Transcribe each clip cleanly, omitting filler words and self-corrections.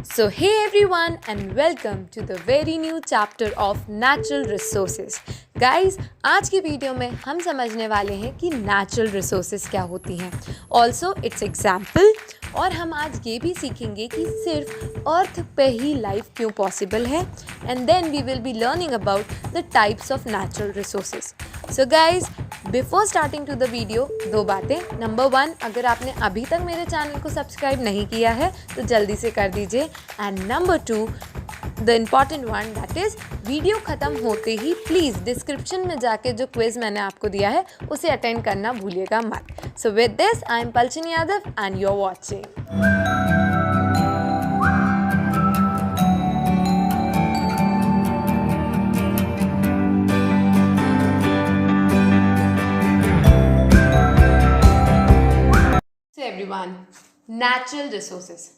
So, hey everyone, and welcome to the very new chapter of Natural Resources. Guys, आज की video में हम समझने वाले हैं कि नेचुरल रिसोर्सेज क्या होती हैं. Also it's example. और हम आज ये भी सीखेंगे कि सिर्फ अर्थ पे ही लाइफ क्यों पॉसिबल है. And then we will be learning about the types of natural resources. So guys, before starting to the video, दो बातें. नंबर 1, अगर आपने अभी तक मेरे चैनल को सब्सक्राइब नहीं किया है तो जल्दी से कर दीजिए. And number 2, the important one, that is video ख़त्म होते ही प्लीज़ डिस्क्रिप्शन में जाके जो क्विज़ मैंने आपको दिया है उसे अटेंड करना भूलिएगा मत. So with this, I am Palchan Yadav and you are watching. Everyone, natural resources.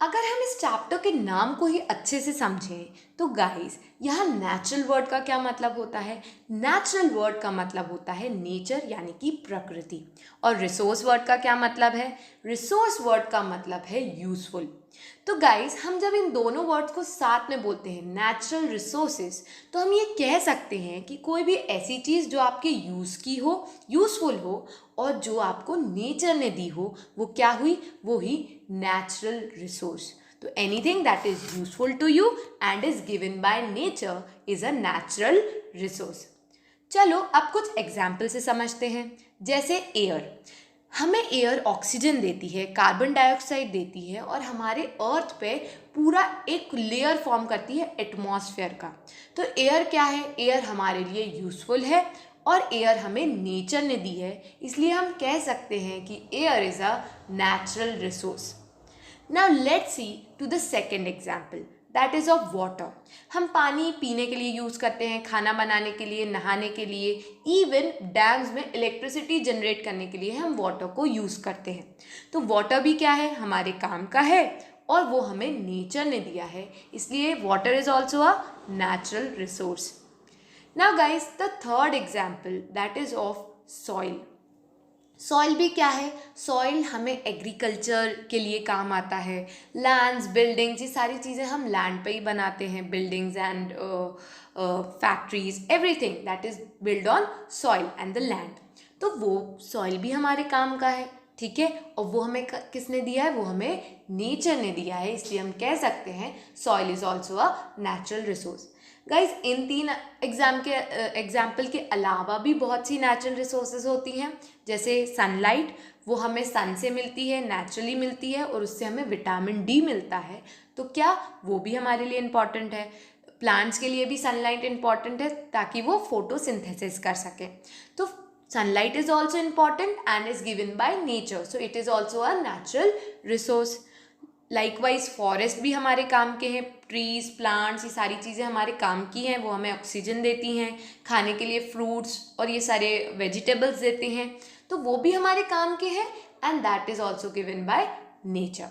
अगर हम इस चैप्टर के नाम को ही अच्छे से समझें तो गाइस, यहाँ नेचुरल वर्ड का क्या मतलब होता है? नेचुरल वर्ड का मतलब होता है नेचर यानी कि प्रकृति. और रिसोर्स वर्ड का क्या मतलब है? रिसोर्स वर्ड का मतलब है यूजफुल. तो गाइस, हम जब इन दोनों वर्ड्स को साथ में बोलते हैं नेचुरल रिसोर्सेज, तो हम ये कह सकते हैं कि कोई भी ऐसी चीज़ जो आपके यूज़ की हो, यूज़फुल हो और जो आपको नेचर ने दी हो, वो क्या हुई? वो ही नेचुरल रिसोर्स. तो anything that is useful to you and is given by nature is a natural resource. चलो अब कुछ एग्जाम्पल से समझते हैं. जैसे एयर. हमें एयर ऑक्सीजन देती है, कार्बन डाइऑक्साइड देती है और हमारे अर्थ पे पूरा एक लेयर फॉर्म करती है एटमॉस्फेयर का. तो एयर क्या है? एयर हमारे लिए यूजफुल है और एयर हमें नेचर ने दी है, इसलिए हम कह सकते हैं कि air is a natural resource. Now let's see to the second example, that is of water. हम पानी पीने के लिए यूज़ करते हैं, खाना बनाने के लिए, नहाने के लिए, इवन डैम्स में इलेक्ट्रिसिटी जनरेट करने के लिए हम वाटर को यूज़ करते हैं. तो वाटर भी क्या है? हमारे काम का है और वो हमें नेचर ने दिया है, इसलिए water is also a natural resource. Now guys, the third example, that is of soil. Soil भी क्या है? सॉइल हमें एग्रीकल्चर के लिए काम आता है. लैंड्स, बिल्डिंग्स, ये सारी चीज़ें हम लैंड पे ही बनाते हैं. Buildings and factories, everything that is build on soil and the land. तो वो सॉइल भी हमारे काम का है, ठीक है. और वो हमें किसने दिया है? वो हमें नेचर ने दिया है, इसलिए हम कह सकते हैं soil is also a natural resource. Guys, in 3 example के अलावा भी बहुत सी नेचुरल रिसोर्सेज होती हैं. जैसे सनलाइट, वो हमें सन से मिलती है, नेचुरली मिलती है और उससे हमें विटामिन डी मिलता है. तो क्या वो भी हमारे लिए इम्पॉर्टेंट है? प्लांट्स के लिए भी सनलाइट इम्पॉर्टेंट है ताकि वो फोटोसिंथेसिस कर सकें. तो sunlight is also important and is given by nature, so it is also a natural resource. Likewise forest भी हमारे काम के हैं. ट्रीज, प्लांट्स, ये सारी चीज़ें हमारे काम की हैं. वो हमें ऑक्सीजन देती हैं, खाने के लिए फ्रूट्स और ये सारे वेजिटेबल्स देते हैं. तो वो भी हमारे काम के हैं and that is also given by nature.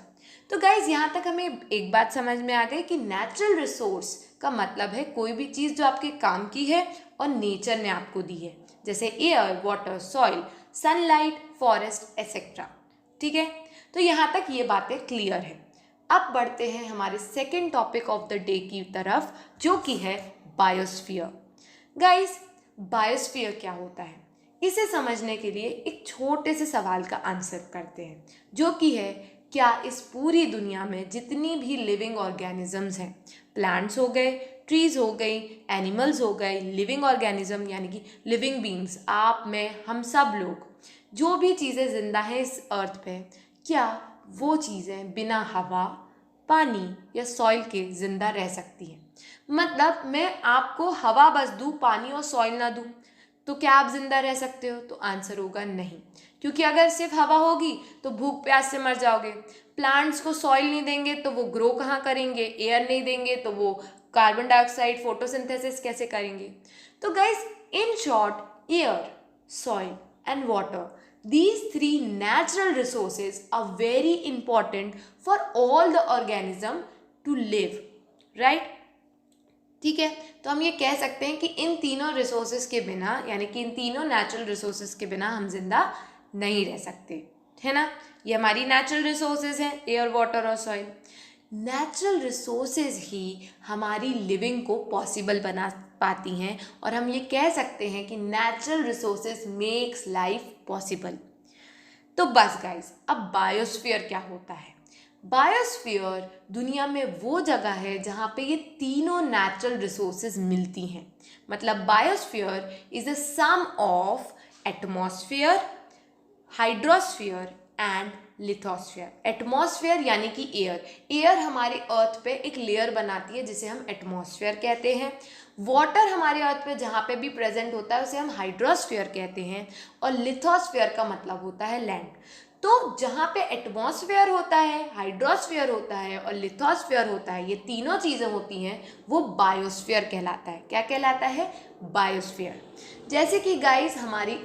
तो गाइज, यहाँ तक हमें एक बात समझ में आ गई कि नेचुरल रिसोर्स का मतलब है कोई भी चीज़ जो आपके काम की है और नेचर ने आपको दी है. जैसे air, water, soil, sunlight, forest etcetera. ठीक है, तो यहाँ तक ये बातें क्लियर है. अब बढ़ते हैं हमारे second topic of the day की तरफ, जो कि है बायोस्फीयर. गाइस, बायोस्फीयर क्या होता है? इसे समझने के लिए एक छोटे से सवाल का आंसर करते हैं, जो कि है क्या इस पूरी दुनिया में जितनी भी लिविंग ऑर्गेनिजम्स हैं, प्लांट्स हो गए, ट्रीज हो गई, एनिमल्स हो गए, लिविंग ऑर्गेनिज्म यानी कि लिविंग बींग्स, आप, मैं, हम सब लोग, जो भी चीज़ें जिंदा हैं इस अर्थ पे, क्या वो चीज़ें बिना हवा, पानी या सॉइल के ज़िंदा रह सकती हैं? मतलब मैं आपको हवा बस दूँ, पानी और सॉइल ना दूँ, तो क्या आप ज़िंदा रह सकते हो? तो आंसर होगा नहीं, क्योंकि अगर सिर्फ हवा होगी तो भूख प्यास से मर जाओगे. प्लांट्स को सॉइल नहीं देंगे तो वो ग्रो कहाँ करेंगे? एयर नहीं देंगे तो वो कार्बन डाइऑक्साइड फोटोसिंथेसिस कैसे करेंगे? तो guys, in short, air, soil and water, these 3 natural resources are very important for all the organism to live, right? ठीक है, तो हम ये कह सकते हैं कि इन तीनों रिसोर्सेज के बिना, यानी कि इन तीनों नेचुरल रिसोर्सेज के बिना हम जिंदा नहीं रह सकते, है ना. ये हमारी नेचुरल रिसोर्सेज हैं, एयर, वाटर और सॉइल. नेचुरल रिसोर्सेज ही हमारी लिविंग को पॉसिबल बना पाती हैं और हम ये कह सकते हैं कि natural resources makes life possible. तो बस गाइस, अब बायोस्फीयर क्या होता है? बायोस्फीयर दुनिया में वो जगह है जहाँ पे ये तीनों नेचुरल रिसोर्सेज मिलती हैं। मतलब biosphere is a sum of atmosphere, hydrosphere and lithosphere. Atmosphere यानी कि एयर। एयर हमारे अर्थ पे एक लेयर बनाती है जिसे हम एटमॉस्फेयर कहते हैं। वाटर हमारे अर्थ पे जहाँ पे भी प्रेजेंट होता है उसे हम हाइड्रोस्फीयर कहते हैं। और लिथोस्फीयर का मतलब होता है लैंड। तो जहाँ पे एटमॉस्फेयर होता है, हाइड्रोस्फीयर होता है और लिथोस्फीयर होता है, ये तीनों चीज़ें होती हैं, वो बायोस्फीयर कहलाता है। क्या कहलाता है? बायोस्फीयर। जैसे कि गाइस हमारी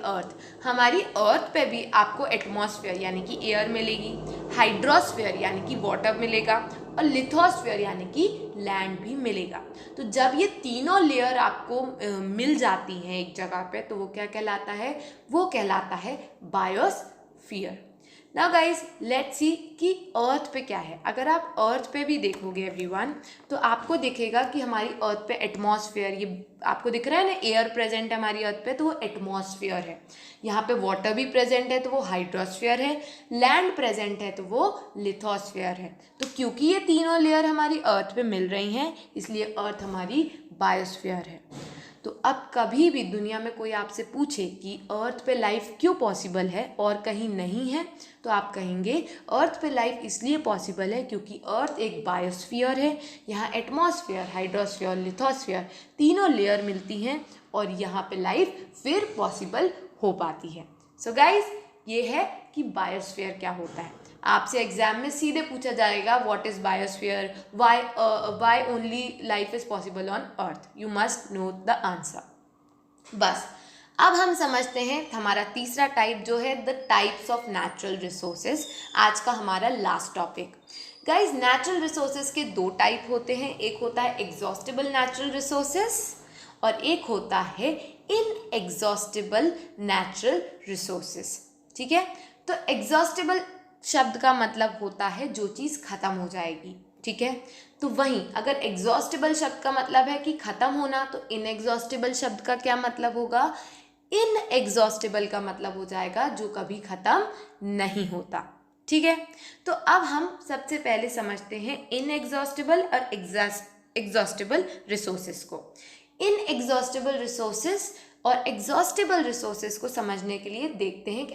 अर्थ पे भी आपको एटमॉस्फेयर यानी कि एयर मिलेगी, हाइड्रोस्फीयर यानी कि वाटर मिलेगा और लिथोस्फीयर यानी कि लैंड भी मिलेगा। तो जब ये तीनों लेयर आपको मिल जाती हैं एक जगह पे, तो वो क्या कहलाता है? वो कहलाता है biosphere. Now guys let's see कि अर्थ पे क्या है। अगर आप अर्थ पे भी देखोगे एवरीवन, तो आपको दिखेगा कि हमारी अर्थ पे एटमॉस्फेयर, ये आपको दिख रहा है ना, एयर प्रेजेंट है हमारी अर्थ पे, तो वो एटमॉस्फेयर है। यहाँ पे वाटर भी प्रेजेंट है तो वो हाइड्रोस्फीयर है, लैंड प्रेजेंट है तो वो लिथोस्फीयर है। तो क्योंकि ये तीनों लेयर हमारी अर्थ पे मिल रही हैं, इसलिए अर्थ हमारी बायोस्फीयर है। तो अब कभी भी दुनिया में कोई आपसे पूछे कि अर्थ पे लाइफ क्यों पॉसिबल है और कहीं नहीं है, तो आप कहेंगे अर्थ पे लाइफ इसलिए पॉसिबल है क्योंकि अर्थ एक बायोस्फीयर है। यहाँ एटमॉस्फेयर, हाइड्रोस्फीयर, लिथोस्फीयर तीनों लेयर मिलती हैं और यहाँ पे लाइफ फिर पॉसिबल हो पाती है। सो गाइज, ये है कि बायोस्फीयर क्या होता है। आपसे एग्जाम में सीधे पूछा जाएगा what is biosphere, why only life is possible on earth, you must know the answer. बस अब हम समझते हैं हमारा तीसरा टाइप जो है the types of natural resources. आज का हमारा last topic. Guys natural resources के दो टाइप होते हैं, एक होता है एग्जॉस्टिबल नेचुरल रिसोर्सेज और एक होता है इनएग्जॉस्टिबल नेचुरल रिसोर्सेज। ठीक है, तो एग्जॉस्टिबल शब्द का मतलब होता है जो चीज़ खत्म हो जाएगी। ठीक है, तो वहीं अगर एग्जॉस्टिबल शब्द का मतलब है कि खत्म होना, तो इनएग्जॉस्टिबल शब्द का क्या मतलब होगा? इनएग्जॉस्टिबल का मतलब हो जाएगा जो कभी खत्म नहीं होता। ठीक है, तो अब हम सबसे पहले समझते हैं इनएग्जॉस्टिबल और एग्जॉस्टिबल रिसोर्सेज को। इनएग्जॉस्टिबल रिसोर्सेज और एग्जॉस्टिबल रिसोर्सेज को समझने के लिए देखते हैं एक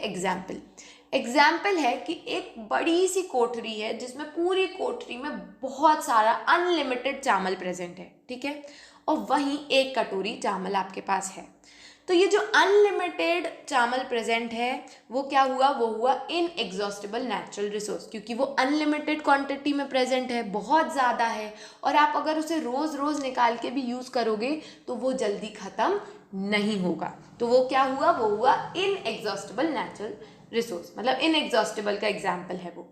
एग्जाम्पल है कि एक बड़ी सी कोठरी है जिसमें पूरी कोठरी में बहुत सारा अनलिमिटेड चावल प्रेजेंट है। ठीक है, और वहीं एक कटोरी चावल आपके पास है। तो ये जो अनलिमिटेड चावल प्रेजेंट है वो क्या हुआ? वो हुआ इनएग्जॉस्टिबल नेचुरल रिसोर्स, क्योंकि वो अनलिमिटेड क्वांटिटी में प्रेजेंट है, बहुत ज़्यादा है, और आप अगर उसे रोज़ रोज़ निकाल के भी यूज़ करोगे तो वो जल्दी ख़त्म नहीं होगा। तो वो क्या हुआ? वो हुआ इनएग्जॉस्टिबल नेचुरल रिसोर्स, मतलब इनएग्जॉस्टिबल का एग्जाम्पल है वो।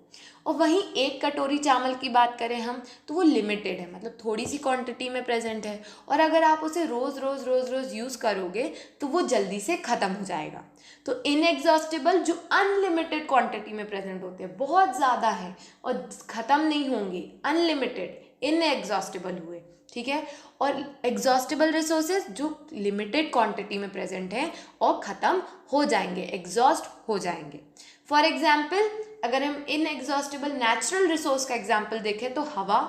और वहीं एक कटोरी चावल की बात करें हम, तो वो लिमिटेड है, मतलब थोड़ी सी क्वांटिटी में प्रेजेंट है, और अगर आप उसे रोज़ रोज़ यूज़ करोगे तो वो जल्दी से ख़त्म हो जाएगा। तो इनएग्जॉस्टिबल जो अनलिमिटेड क्वांटिटी में प्रेजेंट होते हैं, बहुत ज़्यादा है और ख़त्म नहीं होंगे, अनलिमिटेड इनएग्जॉस्टिबल हुए। ठीक है, और एग्जॉस्टिबल रिसोर्सेज जो लिमिटेड क्वांटिटी में प्रेजेंट हैं और ख़त्म हो जाएंगे, एग्जॉस्ट हो जाएंगे। फॉर एग्जाम्पल अगर हम इनएग्जॉस्टिबल नेचुरल रिसोर्स का एग्जाम्पल देखें तो हवा,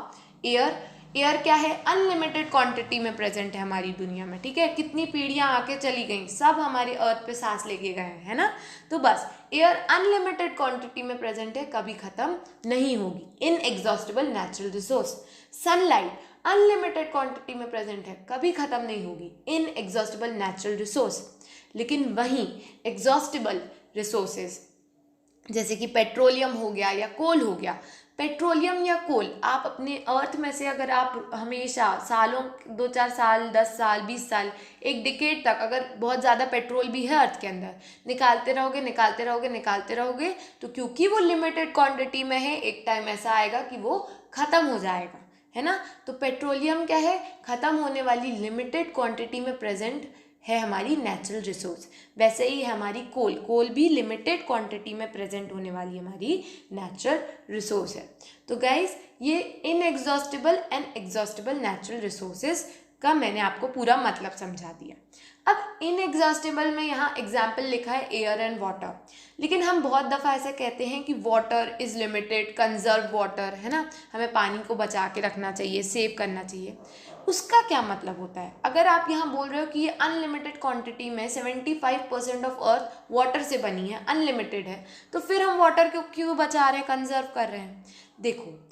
एयर क्या है? अनलिमिटेड क्वांटिटी में प्रेजेंट है हमारी दुनिया में। ठीक है, कितनी पीढ़ियाँ आके चली गई, सब हमारे अर्थ पे सांस लेके गए हैं, है ना। तो बस एयर अनलिमिटेड क्वांटिटी में प्रेजेंट है, कभी ख़त्म नहीं होगी, inexhaustible natural resource. Sunlight unlimited quantity में प्रेजेंट है, कभी ख़त्म नहीं होगी, इनएग्जॉस्टिबल नेचुरल रिसोर्स। लेकिन वहीं एग्जॉस्टिबल रिसोर्सेज जैसे कि पेट्रोलियम हो गया या कोल हो गया, पेट्रोलियम या कोल आप अपने अर्थ में से अगर आप हमेशा सालों 2-4 साल, 10 साल, 20 साल, एक डिकेड तक अगर बहुत ज़्यादा पेट्रोल भी है अर्थ के अंदर, निकालते रहोगे तो क्योंकि वो लिमिटेड क्वांटिटी में है, एक टाइम ऐसा आएगा कि वो ख़त्म हो जाएगा, है ना। तो पेट्रोलियम क्या है? ख़त्म होने वाली लिमिटेड क्वांटिटी में प्रेजेंट है हमारी नेचुरल रिसोर्स। वैसे ही है हमारी कोल, कोल भी लिमिटेड क्वांटिटी में प्रेजेंट होने वाली हमारी नेचुरल रिसोर्स है। तो गाइज ये inexhaustible and exhaustible natural resources का मैंने आपको पूरा मतलब समझा दिया। अब इनएग्जॉस्टिबल में यहाँ एग्जाम्पल लिखा है एयर एंड वाटर, लेकिन हम बहुत दफ़ा ऐसे कहते हैं कि water is limited, conserve water, है ना, हमें पानी को बचा के रखना चाहिए, सेव करना चाहिए। उसका क्या मतलब होता है? अगर आप यहाँ बोल रहे हो कि ये अनलिमिटेड क्वांटिटी में 75% ऑफ अर्थ वाटर से बनी है, अनलिमिटेड है, तो फिर हम वाटर को क्यों बचा रहे हैं, कंजर्व कर रहे हैं? देखो,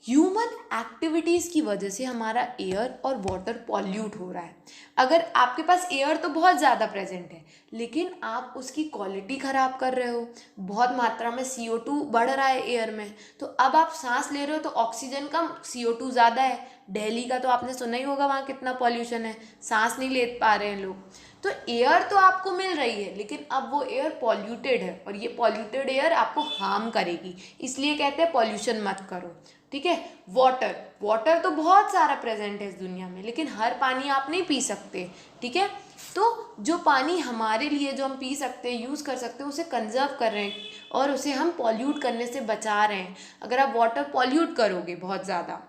ह्यूमन एक्टिविटीज़ की वजह से हमारा एयर और वाटर पॉल्यूट हो रहा है। अगर आपके पास एयर तो बहुत ज़्यादा प्रेजेंट है, लेकिन आप उसकी क्वालिटी ख़राब कर रहे हो, बहुत मात्रा में CO2 बढ़ रहा है एयर में, तो अब आप सांस ले रहे हो तो ऑक्सीजन कम, CO2 ज़्यादा है। दिल्ली का तो आपने सुना ही होगा, वहाँ कितना पॉल्यूशन है, सांस नहीं ले पा रहे हैं लोग। तो एयर तो आपको मिल रही है, लेकिन अब वो एयर पॉल्यूटेड है, और ये पॉल्यूटेड एयर आपको हार्म करेगी, इसलिए कहते हैं पॉल्यूशन मत करो, ठीक है। वाटर, वाटर तो बहुत सारा प्रेजेंट है इस दुनिया में, लेकिन हर पानी आप नहीं पी सकते, ठीक है। तो जो पानी हमारे लिए जो हम पी सकते हैं, यूज़ कर सकते हैं, उसे कंजर्व कर रहे हैं और उसे हम पॉल्यूट करने से बचा रहे हैं। अगर आप वाटर पॉल्यूट करोगे बहुत ज़्यादा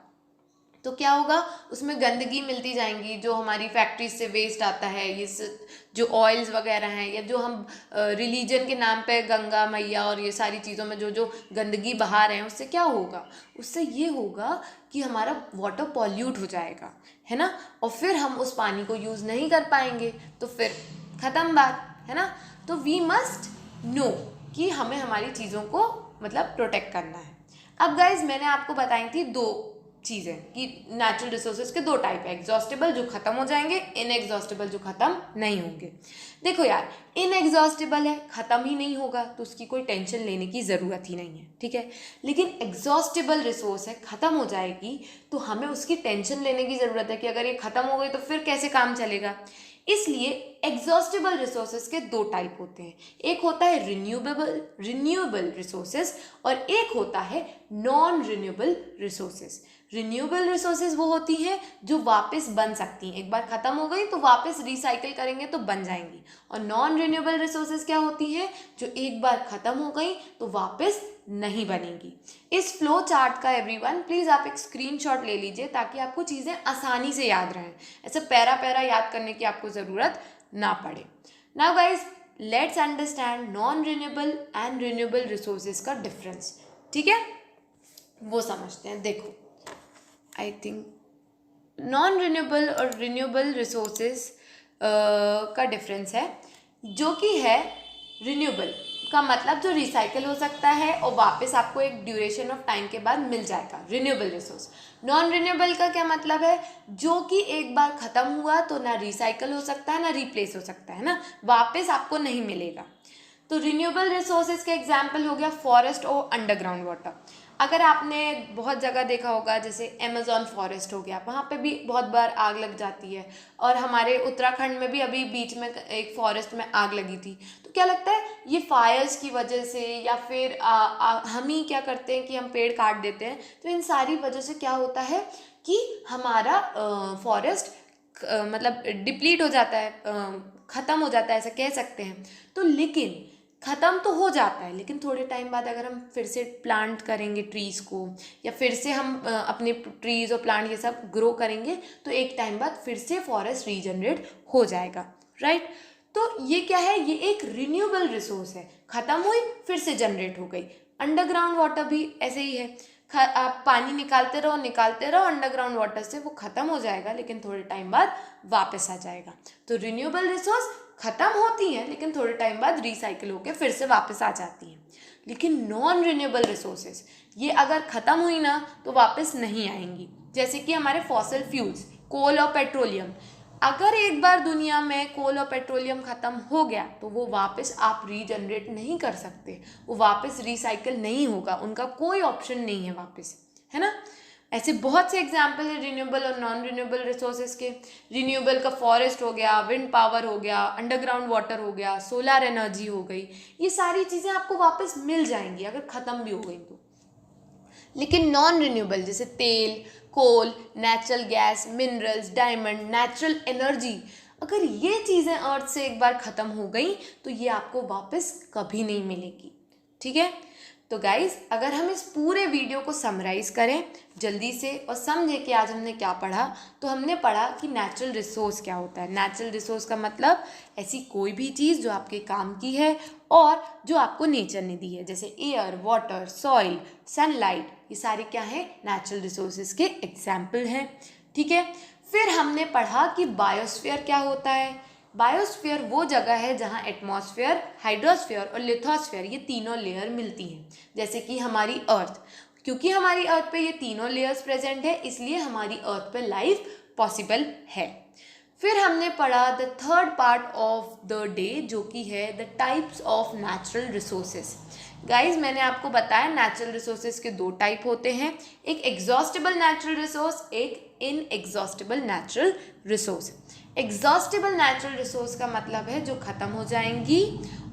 तो क्या होगा, उसमें गंदगी मिलती जाएंगी, जो हमारी फैक्ट्रीज से वेस्ट आता है, ये जो ऑयल्स वगैरह हैं, या जो हम रिलीजन के नाम पे गंगा मैया और ये सारी चीज़ों में जो जो गंदगी बहा रहे हैं, उससे क्या होगा, उससे ये होगा कि हमारा वाटर पॉल्यूट हो जाएगा, है ना, और फिर हम उस पानी को यूज़ नहीं कर पाएंगे, तो फिर ख़त्म बात, है ना। तो वी मस्ट नो कि हमें हमारी चीज़ों को मतलब प्रोटेक्ट करना है। अब गाइज मैंने आपको बताई थी दो चीज़ें कि नेचुरल रिसोर्सेज के दो टाइप है, एग्जॉस्टिबल जो ख़त्म हो जाएंगे, इनएग्जॉस्टिबल जो ख़त्म नहीं होंगे। देखो यार, इनएग्जॉस्टिबल है, ख़त्म ही नहीं होगा, तो उसकी कोई टेंशन लेने की ज़रूरत ही नहीं है, ठीक है। लेकिन एग्जॉस्टिबल रिसोर्स है, ख़त्म हो जाएगी तो हमें उसकी टेंशन लेने की ज़रूरत है कि अगर ये ख़त्म हो गई तो फिर कैसे काम चलेगा। इसलिए एग्जॉस्टिबल रिसोर्सेज के दो टाइप होते हैं, एक होता है रिन्यूएबल रिसोर्सेज और एक होता है non renewable resources. Renewable resources वो होती हैं जो वापस बन सकती हैं, एक बार ख़त्म हो गई तो वापस रिसाइकिल करेंगे तो बन जाएंगी। और नॉन रिन्यूएबल रिसोर्सेज क्या होती हैं, जो एक बार ख़त्म हो गई तो वापस नहीं बनेगी। इस फ्लो चार्ट का एवरीवन प्लीज़ आप एक स्क्रीनशॉट ले लीजिए ताकि आपको चीज़ें आसानी से याद रहें, ऐसे पैरा पैरा याद करने की आपको ज़रूरत ना पड़े। Now guys let's understand non renewable and renewable resources का डिफरेंस, ठीक है, वो समझते हैं। देखो, आई थिंक नॉन रिन्यूएबल और रिन्यूएबल रिसोर्सेज का डिफरेंस है, जो कि है रिन्यूएबल का मतलब जो रिसाइकिल हो सकता है और वापस आपको एक ड्यूरेशन ऑफ टाइम के बाद मिल जाएगा, रिन्यूएबल रिसोर्स। नॉन रिन्यूएबल का क्या मतलब है, जो कि एक बार ख़त्म हुआ तो ना रिसाइकिल हो सकता है ना रिप्लेस हो सकता है ना, वापस आपको नहीं मिलेगा। तो रिन्यूएबल रिसोर्सेज का एग्जाम्पल हो गया फॉरेस्ट और अंडरग्राउंड वाटर। अगर आपने बहुत जगह देखा होगा, जैसे अमेज़ॉन फॉरेस्ट हो गया, वहाँ पे भी बहुत बार आग लग जाती है, और हमारे उत्तराखंड में भी अभी बीच में एक फॉरेस्ट में आग लगी थी। तो क्या लगता है, ये फायर्स की वजह से या फिर हम ही क्या करते हैं कि हम पेड़ काट देते हैं, तो इन सारी वजह से क्या होता है कि हमारा फॉरेस्ट मतलब डिप्लीट हो जाता है, ख़त्म हो जाता है, ऐसा कह सकते हैं। तो लेकिन ख़त्म तो हो जाता है, लेकिन थोड़े टाइम बाद अगर हम फिर से प्लांट करेंगे ट्रीज़ को, या फिर से हम अपने ट्रीज़ और प्लांट ये सब ग्रो करेंगे, तो एक टाइम बाद फिर से फॉरेस्ट रीजनरेट हो जाएगा, राइट। तो ये क्या है, ये एक रिन्यूएबल रिसोर्स है, ख़त्म हुई फिर से जनरेट हो गई। अंडरग्राउंड वाटर भी ऐसे ही है, आप पानी निकालते रहो अंडरग्राउंड वाटर से, वो ख़त्म हो जाएगा लेकिन थोड़े टाइम बाद वापस आ जाएगा। तो रिन्यूएबल रिसोर्स ख़त्म होती हैं लेकिन थोड़े टाइम बाद रिसाइकिल होकर फिर से वापस आ जाती हैं। लेकिन नॉन रिन्यूएबल रिसोर्सेज, ये अगर ख़त्म हुई ना तो वापस नहीं आएंगी। जैसे कि हमारे फॉसिल फ्यूल्स, कोल और पेट्रोलियम, अगर एक बार दुनिया में कोल और पेट्रोलियम ख़त्म हो गया तो वो वापस आप रीजनरेट नहीं कर सकते, वो वापस रिसाइकिल नहीं होगा, उनका कोई ऑप्शन नहीं है वापस, है ना। ऐसे बहुत से एग्जाम्पल है रिन्यूएबल और नॉन रिन्यूएबल रिसोर्सेज के। रिन्यूएबल का फॉरेस्ट हो गया, विंड पावर हो गया, अंडरग्राउंड वाटर हो गया, सोलर एनर्जी हो गई, ये सारी चीज़ें आपको वापस मिल जाएंगी अगर ख़त्म भी हो गई तो। लेकिन नॉन रिन्यूएबल जैसे तेल, coal, natural gas, minerals, diamond, natural energy, अगर ये चीज़ें अर्थ से एक बार ख़त्म हो गई तो ये आपको वापस कभी नहीं मिलेगी, ठीक है। तो गाइस, अगर हम इस पूरे वीडियो को समराइज़ करें जल्दी से और समझें कि आज हमने क्या पढ़ा, तो हमने पढ़ा कि नेचुरल रिसोर्स क्या होता है। नेचुरल रिसोर्स का मतलब ऐसी कोई भी चीज़ जो आपके काम की है और जो आपको नेचर ने दी है, जैसे एयर, वाटर, सॉइल, सनलाइट, ये सारे क्या हैं, नेचुरल रिसोर्सेज के एग्जाम्पल हैं, ठीक है। फिर हमने पढ़ा कि बायोस्फीयर क्या होता है। बायोस्फीयर वो जगह है जहाँ एटमॉस्फेयर, हाइड्रोस्फीयर और लिथोस्फीयर ये तीनों लेयर मिलती हैं, जैसे कि हमारी अर्थ। क्योंकि हमारी अर्थ पे ये तीनों लेयर्स प्रेजेंट है, इसलिए हमारी अर्थ पे लाइफ पॉसिबल है। फिर हमने पढ़ा the third part of the day, जो कि है the types of natural resources. Guys, मैंने आपको बताया नेचुरल रिसोर्सेज के दो टाइप होते हैं, एक एग्जॉस्टिबल नेचुरल रिसोर्स, एक inexhaustible natural resource. Exhaustible natural resource का मतलब है जो ख़त्म हो जाएंगी,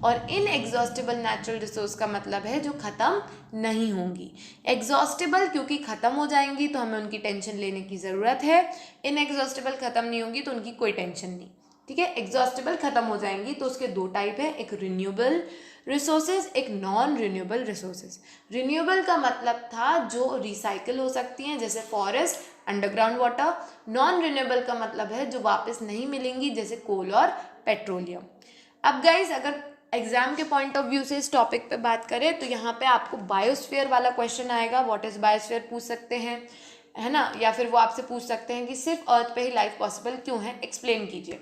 और इनएग्जॉस्टिबल नेचुरल रिसोर्स का मतलब है जो ख़त्म नहीं होंगी। एग्जॉस्टिबल क्योंकि ख़त्म हो जाएंगी तो हमें उनकी टेंशन लेने की ज़रूरत है, इनएग्जॉस्टिबल ख़त्म नहीं होंगी तो उनकी कोई टेंशन नहीं, ठीक है। एग्जॉस्टिबल ख़त्म हो जाएंगी तो उसके दो टाइप है, एक रिन्यूएबल रिसोर्सेज, एक नॉन रिन्यूएबल रिसोर्सेज। रिन्यूएबल का मतलब था जो रिसाइकिल हो सकती हैं, जैसे forest, underground water. Non renewable का मतलब है जो वापस नहीं मिलेंगी, जैसे कोल और पेट्रोलियम। अब गाइज, अगर एग्जाम के पॉइंट ऑफ व्यू से इस टॉपिक पे बात करें तो यहाँ पे आपको बायोस्फीयर वाला क्वेश्चन आएगा, व्हाट इज बायोस्फीयर पूछ सकते हैं, है ना, या फिर वो आपसे पूछ सकते हैं कि सिर्फ अर्थ पे ही लाइफ पॉसिबल क्यों है, एक्सप्लेन कीजिए।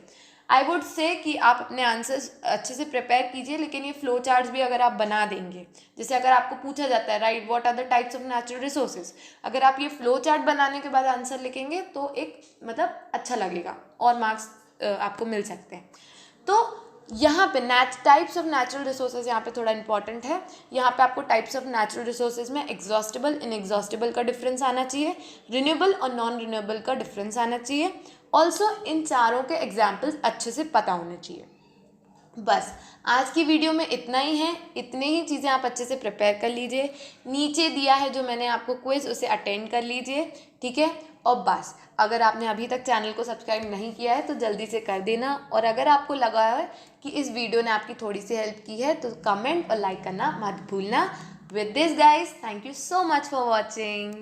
आई वुड से कि आप अपने आंसर्स अच्छे से प्रिपेयर कीजिए, लेकिन ये फ्लो चार्ट्स भी अगर आप बना देंगे, जैसे अगर आपको पूछा जाता है right what are the types of natural resources, अगर आप ये फ्लो चार्ट बनाने के बाद आंसर लिखेंगे तो एक मतलब अच्छा लगेगा और मार्क्स आपको मिल सकते हैं। तो यहाँ पे टाइप्स ऑफ नेचुरल रिसोर्सेज यहाँ पे थोड़ा इंपॉर्टेंट है। यहाँ पे आपको टाइप्स ऑफ नेचुरल रिसोर्सेज में एग्जॉस्टिबल, इनएग्जॉस्टिबल का डिफरेंस आना चाहिए, रिन्यूएबल और नॉन रिन्यूएबल का डिफरेंस आना चाहिए। ऑल्सो इन चारों के एग्जाम्पल्स अच्छे से पता होने चाहिए। बस आज की वीडियो में इतना ही है, इतने ही चीज़ें आप अच्छे से प्रिपेयर कर लीजिए। नीचे दिया है जो मैंने आपको क्विज, उसे अटेंड कर लीजिए, ठीक है। और बस अगर आपने अभी तक चैनल को सब्सक्राइब नहीं किया है तो जल्दी से कर देना, और अगर आपको लगा है कि इस वीडियो ने आपकी थोड़ी सी हेल्प की है तो कमेंट और लाइक करना मत भूलना। With this guys, thank you so much for watching.